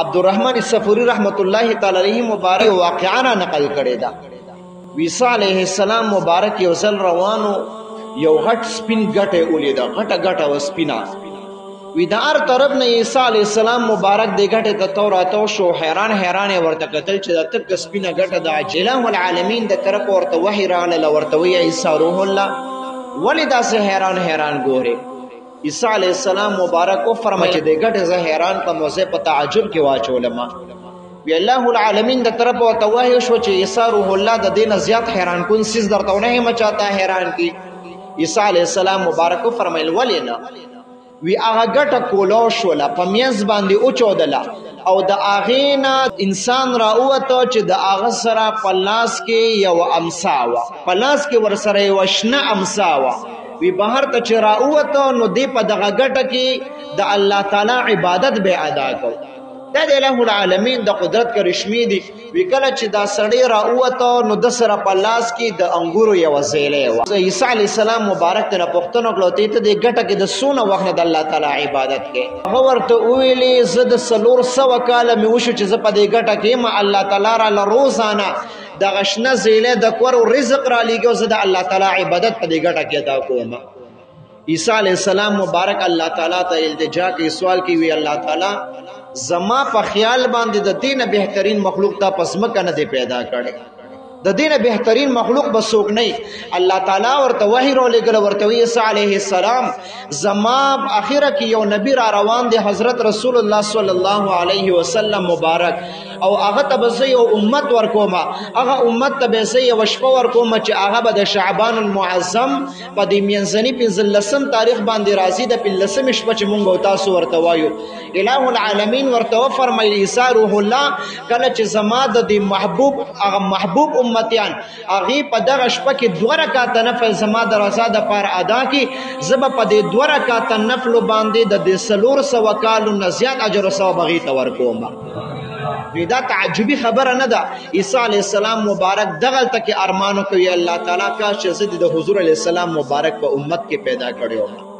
عبدالرحمن الصفوری رحمت الله تعالی علیه مبارک واقعا نقل کړی دا. عیسی علیه السلام مبارک یو ځل روانو، یو غټ سپین ګټه ولیده، غټه وسپینا. وی د هر طرف نه عیسی علیه السلام مبارک د ګټه ته توراتو شو، حیران ورته کتل چې د تک سپینه ګټه د الہ العالمین د طرف ورته وحی راغله، ورته وی عیسی روح الله ولې داسې حیران ګوري. عیسی علیہ السلام مبارک او فرمایي چې د ګټه زه حیران په موزه په تعجب کې واچولم. وی الله العالمین د طرف او توهی شو چې عیسی روح الله د دین زیات حیران کون سیس درته نه مچاته حیران کی. عیسی علیہ السلام مبارک فرمایل ولینا وی هغه ګټه کولو شو لا په میز باندې او چودلا او د اغینا انسان را اوته چې د اغه سره پلاس کې یو امسا وا، پلاس کې ور سره یو شنه امسا وا. وی بهر ته چې را اوته نو دی په دغه ګټه کې د الله تعالی عبادت به ادا کو. دا د الہ العالمین د قدرت کرشمی دی. وی کله چې دا سړی را اوته نو د سره په لاس کې د انګورو یو زیلې و. عیسی علی السلام مبارک ته پښتنو کلوتی ته د ګټه کې د سونه وخت د الله تعالی عبادت کې. هغه ورته ویلې زد سلور سو کاله می وشو چې ز په دې ګټه کې ما الله تعالی را روزانه د غشنه زیلې د کور رزق را لګو زه د الله تعالی عبادت په دې ګټه کې ادا کوم. عیسی علیہ السلام مبارک الله تعالی ته التجا کوي، سوال کوي الله تعالی زما په خیال باندې د دین بهترین مخلوق ته پسمک نه دی پیدا کړي، د دین بهترین مخلوق بسوک نه. الله تعالی ورته وحی را لګل، ورته عیسی علیہ السلام زما اخره کې یو نبی را روان دی حضرت رسول الله صلی الله علیه وسلم مبارک، او هغه ته به یو امت ورکوما، هغه امت ته به یو شپه ورکوما چې هغه به د شعبان المعظم په د مینځنی 15 تاریخ باندې راځي، د 15 شپه چې مونږ او تاسو ورته وایو. الہ العالمین ورته فرمایي عیسی روح الله کله چې زما د محبوب هغه محبوب امتیان هغه په دغه شپه کې 2 رکعات نفل زما د رضا د پاره ادا کی، زب په دې 2 رکعات نفل باندې د 300 کالو نه زیات اجر او ثواب غي ته ورکوم. دا تعجبی خبره نه ده. عیسی علیہ السلام مبارک دغه تک ارمانو کوي الله تعالی کا چې د حضور علیہ السلام مبارک په امت کې پیدا کړو.